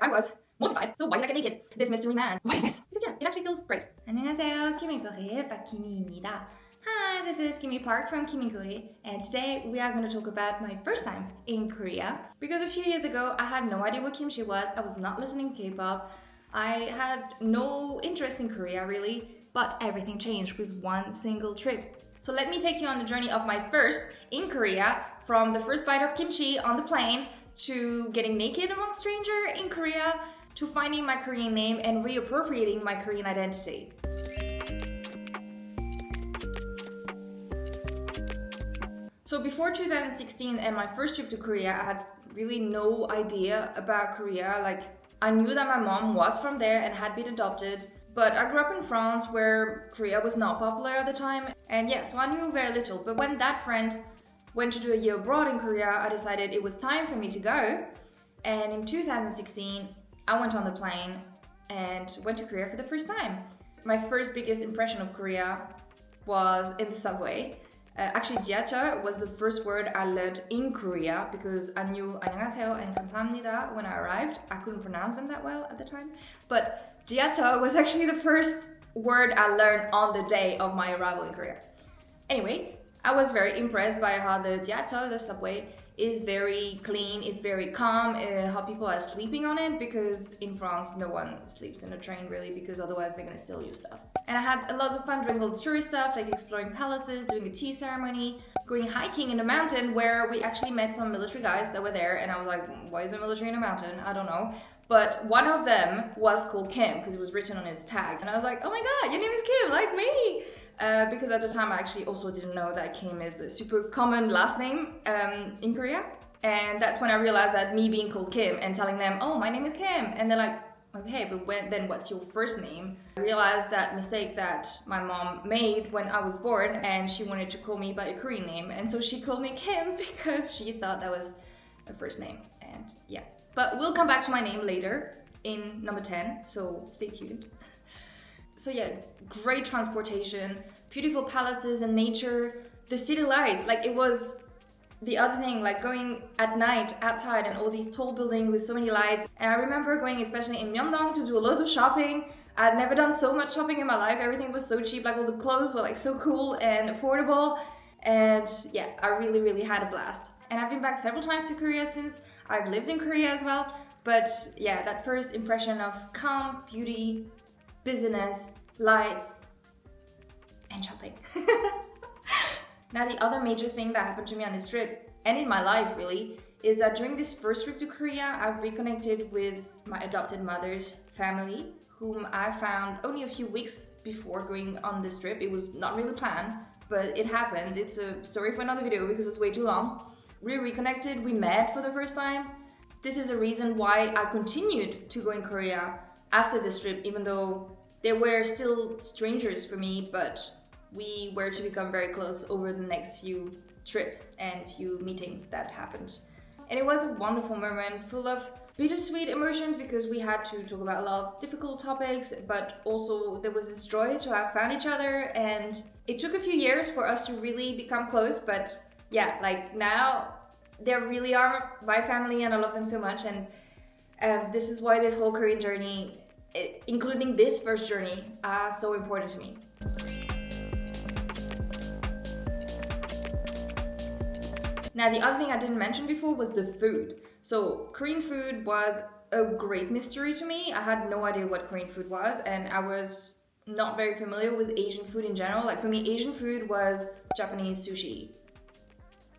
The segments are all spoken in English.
I was mortified. So why did I get naked? This mystery man. What is this? Because yeah, it actually feels great. 안녕하세요, kimincoree by Kimi입니다. Hi, this is Kimi Park from kimincoree, and today we are going to talk about my first times in Korea. Because a few years ago, I had no idea what kimchi was. I was not listening to K-pop. I had no interest in Korea really, but everything changed with one single trip. So let me take you on the journey of my first in Korea, from the first bite of kimchi on the plane to getting naked among strangers in Korea to finding my Korean name and reappropriating my Korean identity. So before 2016 and my first trip to Korea, I had really no idea about Korea. Like, I knew that my mom was from there and had been adopted, but I grew up in France where Korea was not popular at the time. And yeah, so I knew very little. But when that friend went to do a year abroad in Korea, I decided it was time for me to go. And in 2016, I went on the plane and went to Korea for the first time. My first biggest impression of Korea was in the subway. Actually, 지하철 was the first word I learned in Korea because I knew 안녕하세요 and 감사합니다 when I arrived. I couldn't pronounce them that well at the time. But 지하철 was actually the first word I learned on the day of my arrival in Korea. Anyway, I was very impressed by how the 지하철, the subway, is very clean, it's very calm, how people are sleeping on it, because in France no one sleeps in a train really, because otherwise they're gonna steal your stuff. And I had lots of fun doing all the tourist stuff, like exploring palaces, doing a tea ceremony, going hiking in a mountain where we actually met some military guys that were there, and I was like, why is a military in a mountain? I don't know. But one of them was called Kim, because it was written on his tag, and I was like, oh my god, your name is Kim, like me! Because at the time I actually also didn't know that Kim is a super common last name in Korea. And that's when I realized that me being called Kim and telling them, oh, my name is Kim. And they're like, okay, but then what's your first name? I realized that mistake that my mom made when I was born, and she wanted to call me by a Korean name. And so she called me Kim because she thought that was a first name. And yeah, but we'll come back to my name later in number 10, so stay tuned. So yeah, great transportation, beautiful palaces and nature, the city lights, like it was the other thing, like going at night outside and all these tall buildings with so many lights. And I remember going especially in Myeongdong to do loads of shopping. I'd never done so much shopping in my life. Everything was so cheap, like all the clothes were like so cool and affordable. And yeah, I really, really had a blast. And I've been back several times to Korea since. I've lived in Korea as well. But yeah, that first impression of calm, beauty, busyness, lights, and shopping. Now, the other major thing that happened to me on this trip, and in my life really, is that during this first trip to Korea, I've reconnected with my adopted mother's family, whom I found only a few weeks before going on this trip. It was not really planned, but it happened. It's a story for another video because it's way too long. We reconnected, we met for the first time. This is a reason why I continued to go in Korea after this trip, even though they were still strangers for me, but we were to become very close over the next few trips and few meetings that happened. And it was a wonderful moment full of bittersweet emotions because we had to talk about a lot of difficult topics, but also there was this joy to have found each other. And it took a few years for us to really become close, but yeah, like now they really are my family and I love them so much. And this is why this whole Korean journey, including this first journey, are so important to me. Now, the other thing I didn't mention before was the food. So Korean food was a great mystery to me. I had no idea what Korean food was, and I was not very familiar with Asian food in general. Like for me, Asian food was Japanese sushi.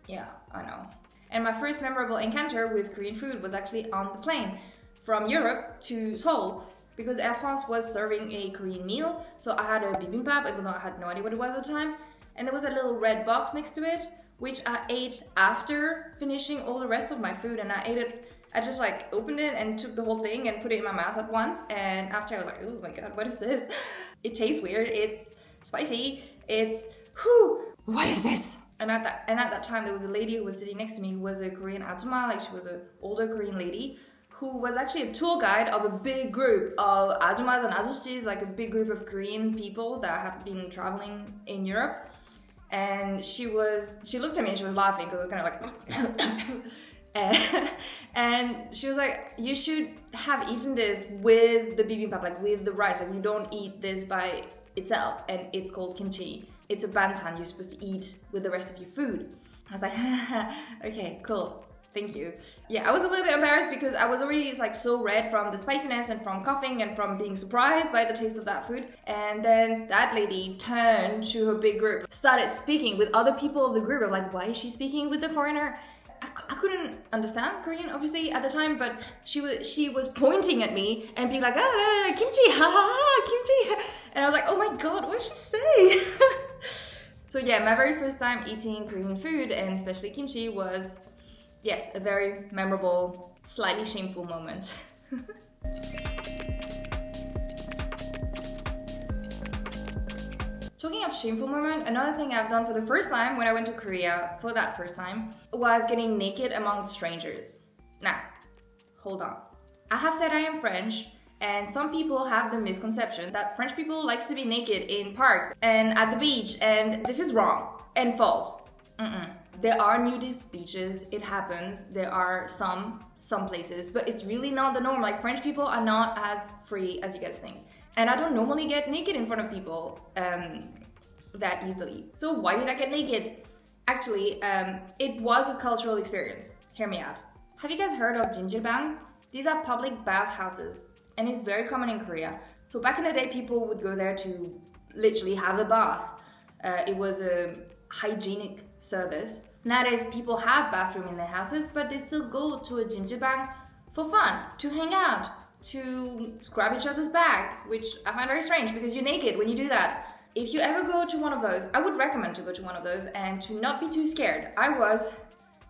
Yeah, I know. And my first memorable encounter with Korean food was actually on the plane from Europe to Seoul, because Air France was serving a Korean meal. So I had a bibimbap, even though I had no idea what it was at the time. And there was a little red box next to it, which I ate after finishing all the rest of my food. And I ate it, I just like opened it and took the whole thing and put it in my mouth at once. And after I was like, oh my god, what is this? It tastes weird, it's spicy, it's, whew, what is this? And at that time, there was a lady who was sitting next to me who was a Korean atoma, like she was an older Korean lady, who was actually a tour guide of a big group of ajumas and ajushis, like a big group of Korean people that had been traveling in Europe. And she looked at me and she was laughing because I was kind of like, And, and she was like, you should have eaten this with the bibimbap, like with the rice. Like you don't eat this by itself. And it's called kimchi. It's a bantan you're supposed to eat with the rest of your food. I was like, okay, cool. Thank you. Yeah, I was a little bit embarrassed because I was already like so red from the spiciness and from coughing and from being surprised by the taste of that food. And then that lady turned to her big group, started speaking with other people of the group. I'm like, why is she speaking with the foreigner? I couldn't understand Korean obviously at the time, but she was pointing at me and being like, kimchi, ha ha ha, kimchi. And I was like, oh my god, what did she say? So yeah, my very first time eating Korean food, and especially kimchi, was, yes, a very memorable, slightly shameful moment. Talking of shameful moment, another thing I've done for the first time when I went to Korea for that first time was getting naked among strangers. Now, hold on. I have said I am French, and some people have the misconception that French people likes to be naked in parks and at the beach, and this is wrong and false. There are nudist beaches, it happens. There are some places, but it's really not the norm. Like, French people are not as free as you guys think. And I don't normally get naked in front of people that easily. So why did I get naked? Actually, it was a cultural experience. Hear me out. Have you guys heard of Jimjilbang? These are public bathhouses, and it's very common in Korea. So back in the day, people would go there to literally have a bath. It was a hygienic service. Nowadays, people have bathroom in their houses, but they still go to a Jimjilbang for fun, to hang out, to scrub each other's back, which I find very strange because you're naked when you do that. If you ever go to one of those, I would recommend to go to one of those and to not be too scared. I was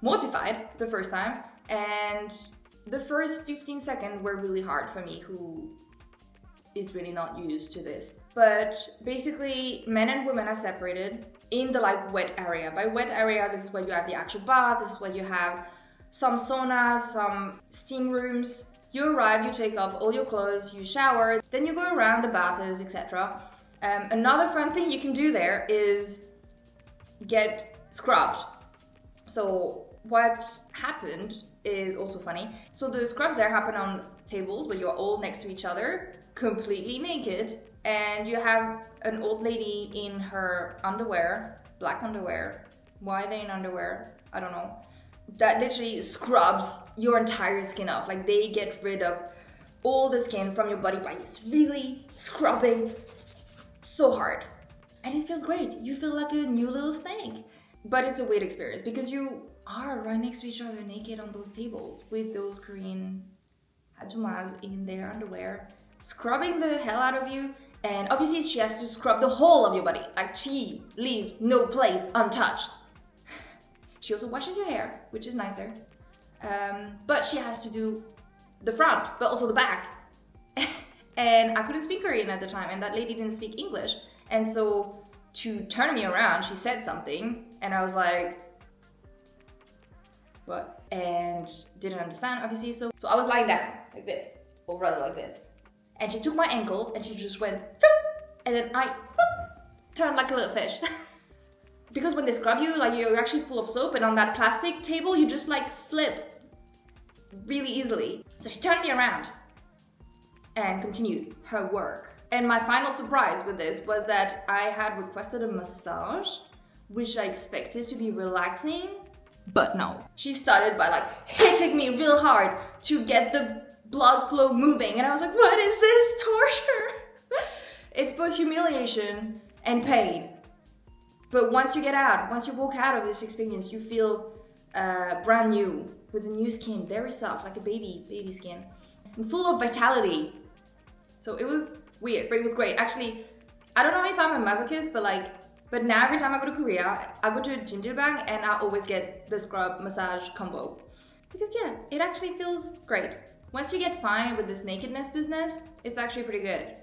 mortified the first time, and the first 15 seconds were really hard for me, who is really not used to this. But basically, men and women are separated in the like wet area. By wet area, this is where you have the actual bath, this is where you have some saunas, some steam rooms. You arrive, you take off all your clothes, you shower, then you go around the baths, etc. Another fun thing you can do there is get scrubbed. So what happened is also funny. So the scrubs there happen on tables where you're all next to each other, completely naked, and you have an old lady in her underwear, black underwear. Why are they in underwear? I don't know. That literally scrubs your entire skin off. Like, they get rid of all the skin from your body by just really scrubbing so hard. And it feels great. You feel like a new little snake. But it's a weird experience because you are right next to each other naked on those tables with those Korean ajumas in their underwear, scrubbing the hell out of you. And obviously she has to scrub the whole of your body. Like, she leaves no place untouched. She also washes your hair, which is nicer. But she has to do the front, but also the back. And I couldn't speak Korean at the time, and that lady didn't speak English. And so to turn me around, she said something, and I was like, what? And didn't understand, obviously. So I was lying down, like this, or rather like this. And she took my ankles, and she just went, and then I turned like a little fish. Because when they scrub you, like, you're actually full of soap, and on that plastic table, you just like slip really easily. So she turned me around and continued her work. And my final surprise with this was that I had requested a massage, which I expected to be relaxing, but no. She started by like hitting me real hard to get the blood flow moving, and I was like, what is this torture? It's both humiliation and pain. But once you get out, once you walk out of this experience, you feel brand new, with a new skin, very soft, like a baby skin, and full of vitality. So it was weird, but it was great. Actually, I don't know if I'm a masochist, but now every time I go to Korea, I go to Jimjilbang and I always get the scrub massage combo. Because yeah, it actually feels great. Once you get fine with this nakedness business, it's actually pretty good.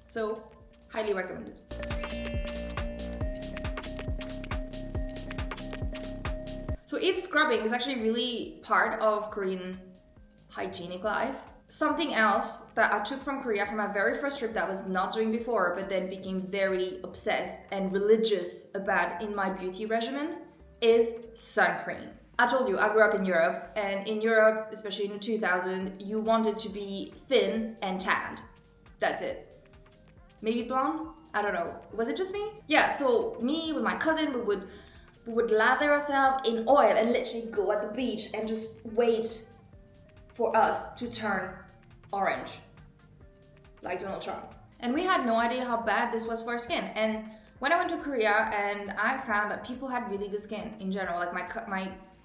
So, highly recommended. So if scrubbing is actually really part of Korean hygienic life, something else that I took from Korea from my very first trip that I was not doing before, but then became very obsessed and religious about in my beauty regimen, is sun cream. I told you, I grew up in Europe, and in Europe, especially in 2000, you wanted to be thin and tanned. That's it. Maybe blonde? I don't know. Was it just me? Yeah, so me with my cousin, we would lather ourselves in oil and literally go at the beach and just wait for us to turn orange, like Donald Trump. And we had no idea how bad this was for our skin. And when I went to Korea, and I found that people had really good skin in general, like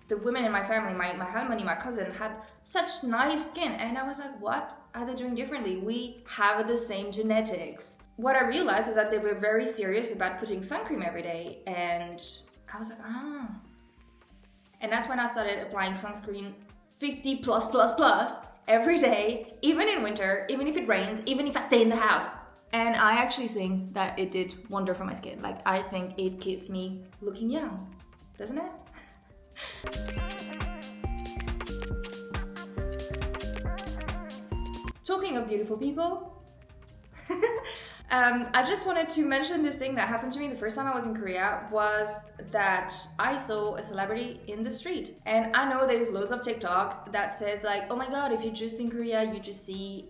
the women in my family, my halmoni, my cousin, had such nice skin, and I was like, what are they doing differently? We have the same genetics. What I realized is that they were very serious about putting sun cream every day, and I was like, ah. And that's when I started applying sunscreen 50 plus every day, even in winter, even if it rains, even if I stay in the house. And I actually think that it did wonder for my skin. Like, I think it keeps me looking young, doesn't it? Talking of beautiful people, I just wanted to mention this thing that happened to me the first time I was in Korea, was that I saw a celebrity in the street. And I know there's loads of TikTok that says like, oh my god, if you're just in Korea, you just see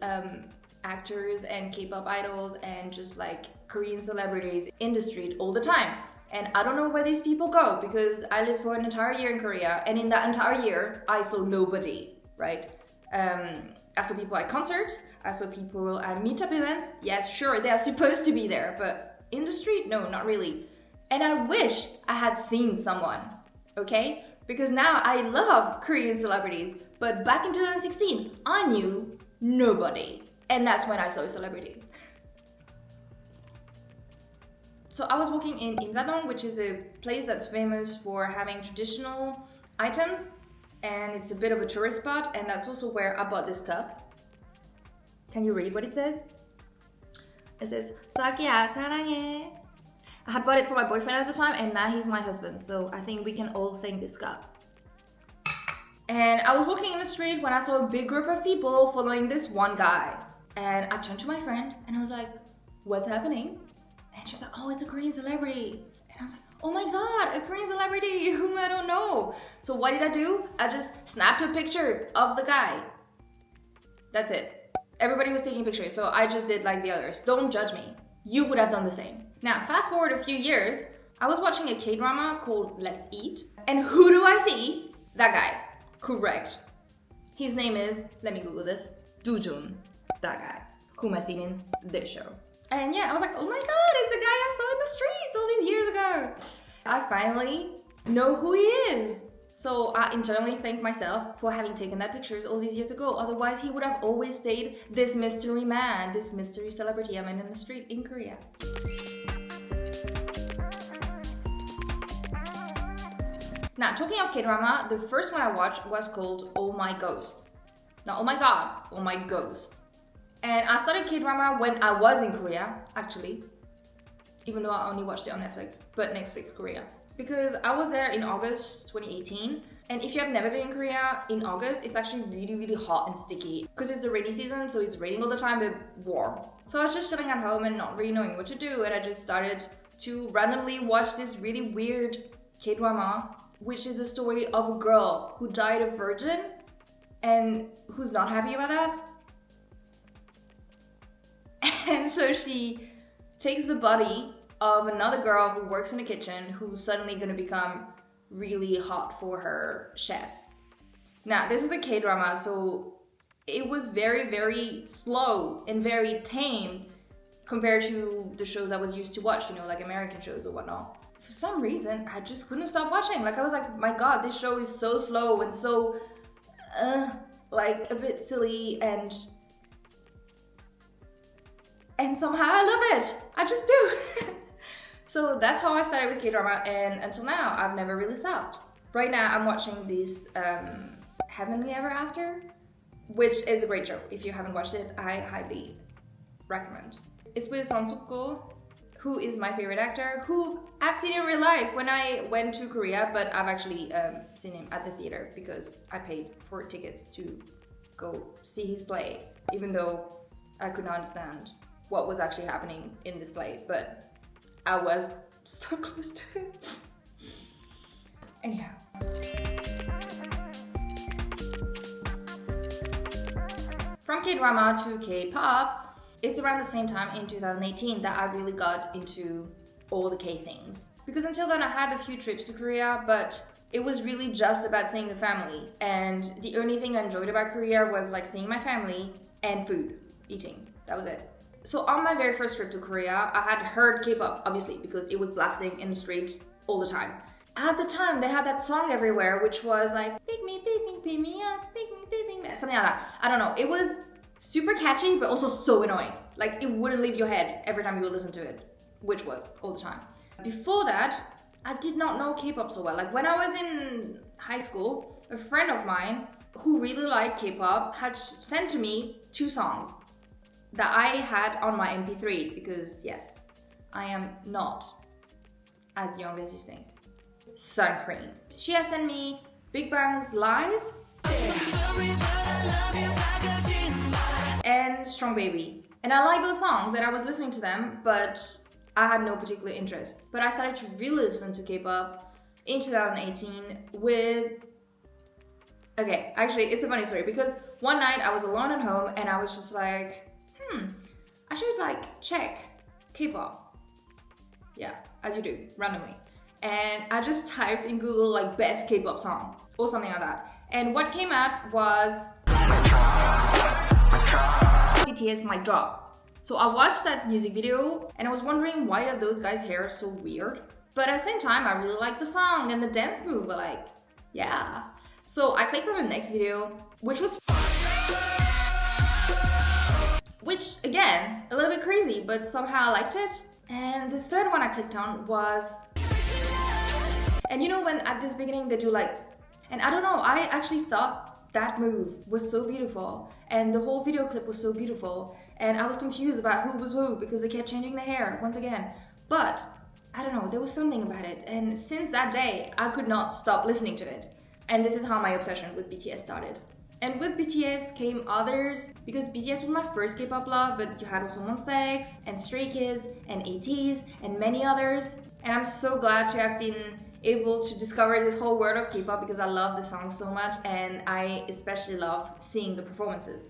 actors and K-pop idols and just like Korean celebrities in the street all the time. And I don't know where these people go, because I lived for an entire year in Korea, and in that entire year, I saw nobody, right? I saw people at concerts, I saw people at meetup events. Yes, sure, they are supposed to be there, but in the street, no, not really. And I wish I had seen someone, okay? Because now I love Korean celebrities, but back in 2016, I knew nobody. And that's when I saw a celebrity. So I was walking in Insadong, which is a place that's famous for having traditional items, and it's a bit of a tourist spot, and that's also where I bought this cup. Can you read what it says? It says, "자기야, 사랑해." I had bought it for my boyfriend at the time, and now he's my husband, so I think we can all thank this cup. And I was walking in the street when I saw a big group of people following this one guy. And I turned to my friend, and I was like, what's happening? And she was like, oh, it's a Korean celebrity. And I was like, oh my god, a Korean celebrity whom I don't know. So what did I do? I just snapped a picture of the guy. That's it. Everybody was taking pictures, so I just did like the others. Don't judge me. You would have done the same. Now, fast forward a few years, I was watching a K-drama called Let's Eat. And who do I see? That guy. Correct. His name is, let me Google this, Doojun. That guy, whom I've seen in this show. And yeah, I was like, oh my god, it's the guy I saw in the streets all these years ago. I finally know who he is. So I internally thank myself for having taken that pictures all these years ago. Otherwise, he would have always stayed this mystery man, this mystery celebrity I met in the street in Korea. Now, talking of K-drama, the first one I watched was called Oh My Ghost. Not Oh My God, Oh My Ghost. And I started K-drama when I was in Korea, actually. Even though I only watched it on Netflix, but Netflix Korea. Because I was there in August 2018. And if you have never been in Korea, in August, it's actually really, really hot and sticky. Because it's the rainy season, so it's raining all the time, but warm. So I was just chilling at home and not really knowing what to do. And I just started to randomly watch this really weird K-drama, which is the story of a girl who died a virgin and who's not happy about that. And so she takes the body of another girl who works in the kitchen who's suddenly going to become really hot for her chef. Now, this is a K-drama, so it was very, very slow and very tame compared to the shows I was used to watch, you know, like American shows or whatnot. For some reason, I just couldn't stop watching. Like, I was like, my god, this show is so slow and so, like, a bit silly, and somehow I love it. I just do. So that's how I started with K-drama, and until now, I've never really stopped. Right now, I'm watching this Heavenly Ever After, which is a great show. If you haven't watched it, I highly recommend. It's with Son Suk-go, who is my favorite actor, who I've seen in real life when I went to Korea, but I've actually seen him at the theater because I paid for tickets to go see his play, even though I could not understand what was actually happening in this play, but I was so close to it. Anyhow. from K-drama to K-pop, it's around the same time in 2018 that I really got into all the K things. Because until then I had a few trips to Korea, but it was really just about seeing the family. And the only thing I enjoyed about Korea was like seeing my family and food, eating. That was it. So on my very first trip to Korea, I had heard K-pop, obviously, because it was blasting in the street all the time. At the time, they had that song everywhere, which was like, pick me up, pick me, something like that. I don't know. It was super catchy, but also so annoying. Like, it wouldn't leave your head every time you would listen to it, which was all the time. Before that, I did not know K-pop so well. Like, when I was in high school, a friend of mine who really liked K-pop had sent to me 2 songs that I had on my MP3, because yes, I am not as young as you think. Sun Cream. She has sent me Big Bang's Lies and Strong Baby. And I like those songs and I was listening to them, but I had no particular interest. But I started to really listen to K-pop in 2018 with... Okay, actually it's a funny story because one night I was alone at home and I was just like, I should like check K-pop. Yeah, as you do, randomly. And I just typed in Google like best K-pop song or something like that. And what came out was BTS Mic Drop. So I watched that music video and I was wondering, why are those guys' hair so weird? But at the same time, I really liked the song and the dance move, like, yeah. So I clicked on the next video, which was which again, a little bit crazy, but somehow I liked it. And the third one I clicked on was, and you know when at this beginning they do like, and I don't know, I actually thought that move was so beautiful and the whole video clip was so beautiful and I was confused about who was who because they kept changing the hair once again. But I don't know, there was something about it, and since that day I could not stop listening to it. And this is how my obsession with BTS started. And with BTS came others, because BTS was my first K-pop love, but you had also Monsta X and Stray Kids and ATEEZ and many others. And I'm so glad to have been able to discover this whole world of K-pop because I love the songs so much and I especially love seeing the performances.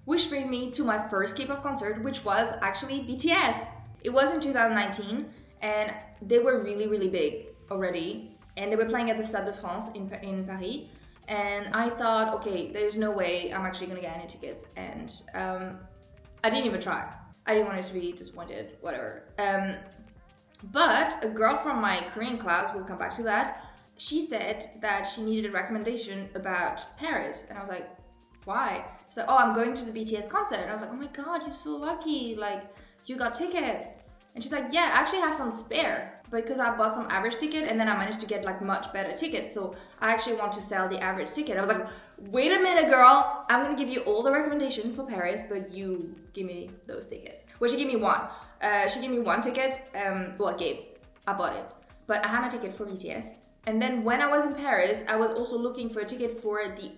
Which brings me to my first K-pop concert, which was actually BTS. It was in 2019 and they were really big already, and they were playing at the Stade de France in Paris, and I thought, okay, there's no way I'm actually gonna get any tickets, and I didn't even try. I didn't want it to be disappointed, whatever. But a girl from my Korean class, we'll come back to that, she said that she needed a recommendation about Paris, and I was like, why? She's like, oh, I'm going to the BTS concert, and I was like, oh my god, you're so lucky, like, you got tickets. And she's like, yeah, I actually have some spare because I bought some average ticket and then I managed to get like much better tickets. So I actually want to sell the average ticket. I was like, wait a minute, girl. I'm going to give you all the recommendation for Paris, but you give me those tickets. Well, she gave me one. She gave me one ticket. I bought it. But I had my ticket for BTS. And then when I was in Paris, I was also looking for a ticket for the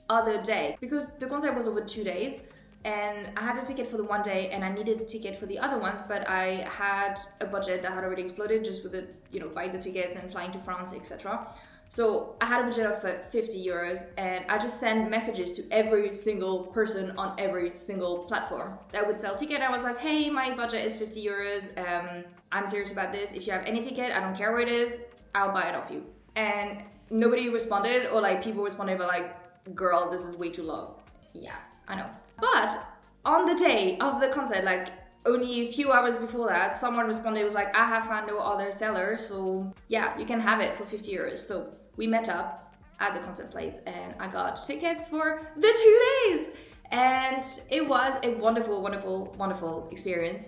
other day because the concert was over 2 days. And I had a ticket for the one day and I needed a ticket for the other ones, but I had a budget that had already exploded just with the, buying the tickets and flying to France, etc. So I had a budget of 50 euros and I just sent messages to every single person on every single platform that would sell ticket. I was like, hey, my budget is 50 euros. I'm serious about this. If you have any ticket, I don't care where it is, I'll buy it off you. And nobody responded, or like people responded, but like, girl, this is way too low. Yeah, I know. But on the day of the concert, like only a few hours before that, someone responded, was like, I have found no other seller, so yeah, you can have it for 50 euros. So we met up at the concert place and I got tickets for the 2 days. And it was a wonderful experience.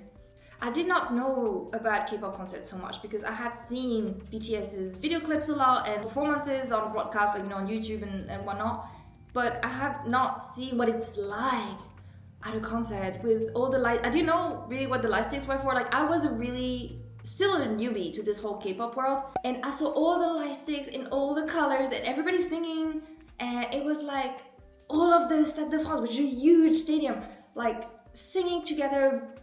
I did not know about K-pop concerts so much because I had seen BTS's video clips a lot and performances on broadcast, like, on YouTube and whatnot. But I had not seen what it's like at a concert with all the lights. I didn't know really what the light sticks were for. Like, I was still a newbie to this whole K-pop world. And I saw all the light sticks in all the colors and everybody singing. And it was like all of the Stade de France, which is a huge stadium, like singing together.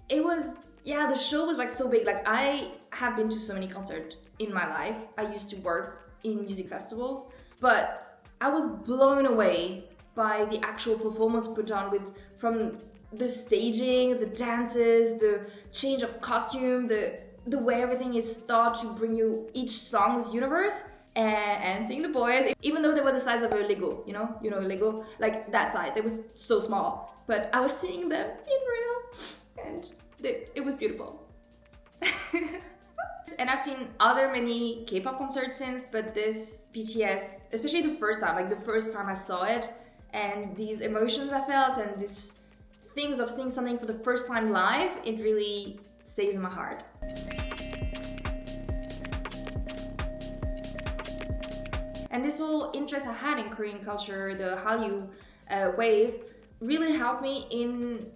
It was, yeah, the show was like so big. Like, I have been to so many concerts in my life. I used to work in music festivals. but I was blown away by the actual performance put on from the staging, the dances, the change of costume, the way everything is thought to bring you each song's universe. And seeing the boys, even though they were the size of a Lego, you know Lego, like that size, they was so small, but I was seeing them in real, and it was beautiful. And I've seen other many K-pop concerts since, but this BTS, especially the first time I saw it, and these emotions I felt, and these things of seeing something for the first time live, it really stays in my heart. And this whole interest I had in Korean culture, the Hallyu wave, really helped me in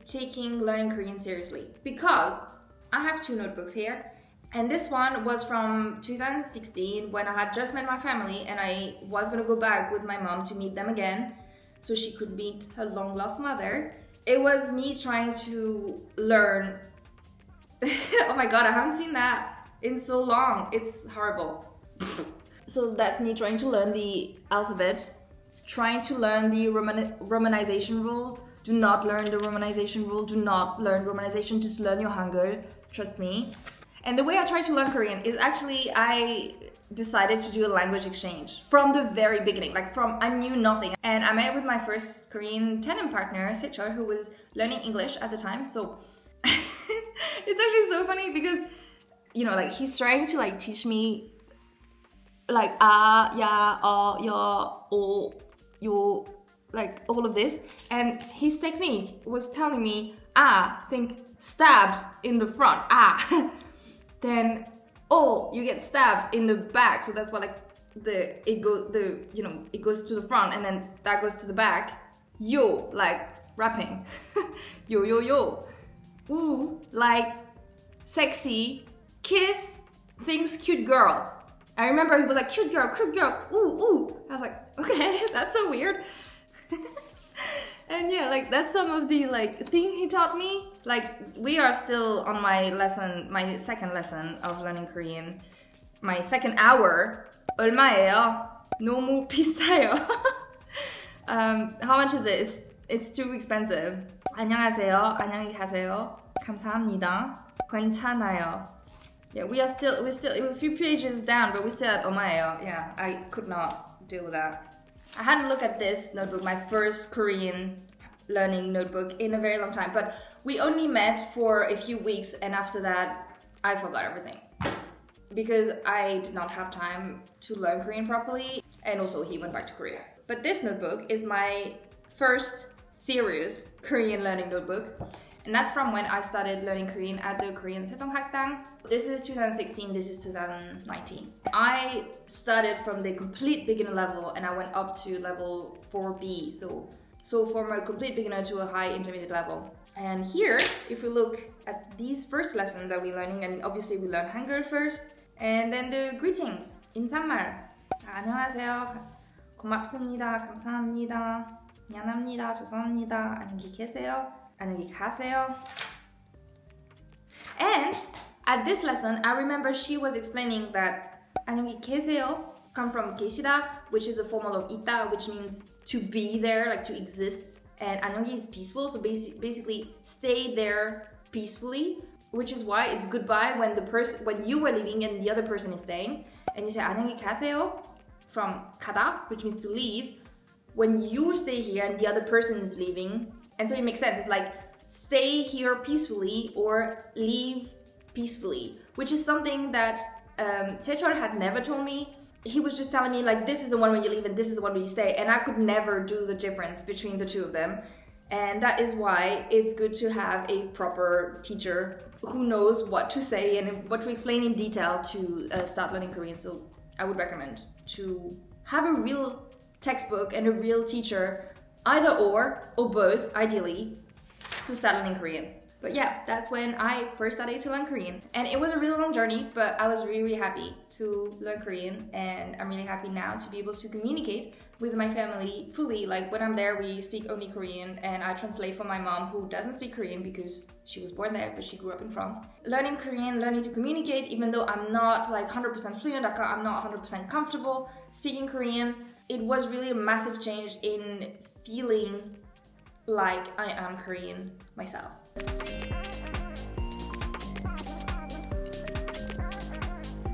learning Korean seriously. Because I have 2 notebooks here, and this one was from 2016 when I had just met my family and I was gonna go back with my mom to meet them again so she could meet her long lost mother. It was me trying to learn. Oh my god, I haven't seen that in so long. It's horrible. So that's me trying to learn the alphabet, trying to learn the romanization rules. Do not learn the romanization rule. Do not learn romanization. Just learn your Hangul. Trust me. And the way I tried to learn Korean is actually I decided to do a language exchange from the very beginning. I knew nothing. And I met with my first Korean tandem partner, Sechol, who was learning English at the time. So it's actually so funny because, he's trying to teach me ya, o, yo, all of this. And his technique was telling me, think stabbed in the front, then, you get stabbed in the back. So that's why it goes to the front and then that goes to the back. Yo, rapping. Yo, yo, yo. Ooh, sexy. Kiss, thinks cute girl. I remember he was like, cute girl, ooh, ooh. I was like, okay, that's so weird. And yeah, that's some of the thing he taught me. We are still on my second lesson of learning Korean. My second hour. 얼마예요? 너무 비싸요. How much is it? It's too expensive. 안녕하세요. 안녕히 가세요. 감사합니다. 괜찮아요. Yeah, we're still a few pages down, but we still at 오마예요. Yeah, I could not deal with that. I hadn't looked at this notebook, my first Korean learning notebook, in a very long time, but we only met for a few weeks, and after that, I forgot everything. Because I did not have time to learn Korean properly, and also he went back to Korea. But this notebook is my first serious Korean learning notebook, and that's from when I started learning Korean at the Korean Seonghakdang. This is 2016, this is 2019. I started from the complete beginner level and I went up to level 4B, so from a complete beginner to a high intermediate level. And here, if we look at these first lessons that we're learning, and obviously we learn Hangul first, and then the greetings, 인사말. 안녕하세요, 고맙습니다, 감사합니다, 미안합니다, 죄송합니다, 안녕히 계세요, 안녕히 가세요. And at this lesson, I remember she was explaining that 안녕히 계세요 come from 계시다, which is a formal of 있다, which means to be there, to exist. And 안녕히 is peaceful, so basically stay there peacefully, which is why it's goodbye when you were leaving and the other person is staying. And you say 안녕히 가세요 from 가다, which means to leave, when you stay here and the other person is leaving. And so it makes sense. It's stay here peacefully or leave peacefully, which is something that Sechol had never told me. He was just telling me this is the one when you leave and this is the one when you stay, and I could never do the difference between the two of them. And that is why it's good to have a proper teacher who knows what to say and what to explain in detail to start learning Korean. So I would recommend to have a real textbook and a real teacher, either or both, ideally, to start learning Korean. But yeah, that's when I first started to learn Korean. And it was a really long journey, but I was really, really happy to learn Korean. And I'm really happy now to be able to communicate with my family fully. When I'm there, we speak only Korean, and I translate for my mom, who doesn't speak Korean because she was born there, but she grew up in France. Learning Korean, learning to communicate, even though I'm not 100% fluent, I'm not 100% comfortable speaking Korean, it was really a massive change in feeling like I am Korean myself.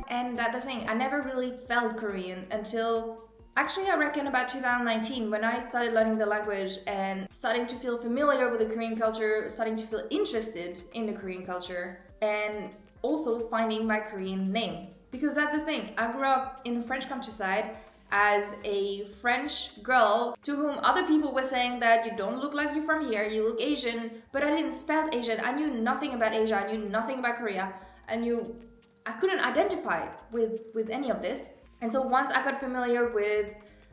And that's the thing, I never really felt Korean until actually I reckon about 2019, when I started learning the language and starting to feel familiar with the Korean culture, starting to feel interested in the Korean culture, and also finding my Korean name. Because that's the thing, I grew up in the French countryside as a French girl to whom other people were saying that you don't look like you're from here, you look Asian, but I didn't felt Asian. I knew nothing about Asia, I knew nothing about Korea, I couldn't identify with any of this. And so once I got familiar with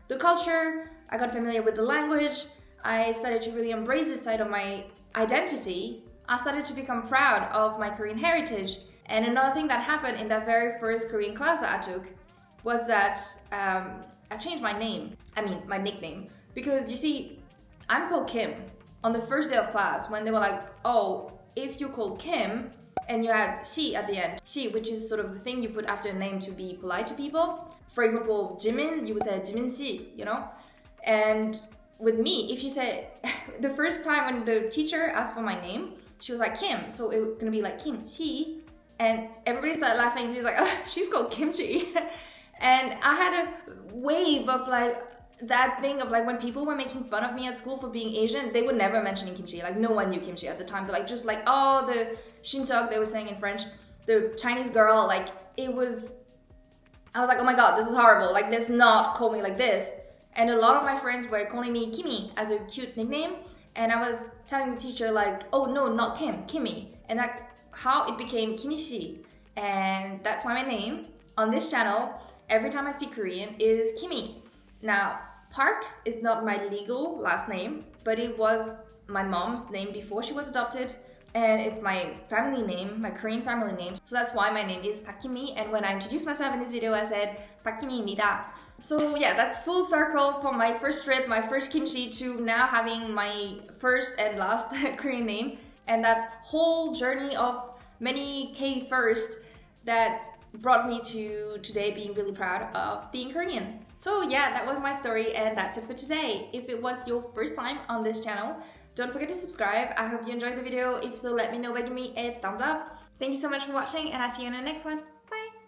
the culture, I got familiar with the language, I started to really embrace this side of my identity, I started to become proud of my Korean heritage. And another thing that happened in that very first Korean class that I took was that I changed my name, my nickname. Because you see, I'm called Kim. On the first day of class, when they were like, oh, if you're called Kim, and you had she at the end. She, which is sort of the thing you put after a name to be polite to people. For example, Jimin, you would say Jimin-si, you know? And with me, if you say, the first time when the teacher asked for my name, she was like Kim, so it was gonna be like Kimchi. And everybody started laughing, she was like, oh, she's called Kimchi. And I had a wave of like, that thing of like when people were making fun of me at school for being Asian, they were never mentioning kimchi. Like no one knew kimchi at the time. But like just like oh the shintok they were saying in French, the Chinese girl, like it was. I was like, oh my god, this is horrible. Like let's not call me like this. And a lot of my friends were calling me Kimi as a cute nickname. And I was telling the teacher like, oh no, not Kim, Kimi. And that's how it became Kimishi. And that's why my name on this channel, every time I speak Korean, is Kimi. Now, Park is not my legal last name, but it was my mom's name before she was adopted, and it's my family name, my Korean family name. So that's why my name is Kimi, and when I introduced myself in this video, I said Kim이입니다. So yeah, that's full circle from my first trip, my first kimchi, to now having my first and last Korean name, and that whole journey of many K first that brought me to today being really proud of being Korean. So yeah, that was my story and that's it for today. If it was your first time on this channel, don't forget to subscribe. I hope you enjoyed the video. If so, let me know by giving me a thumbs up. Thank you so much for watching and I'll see you in the next one.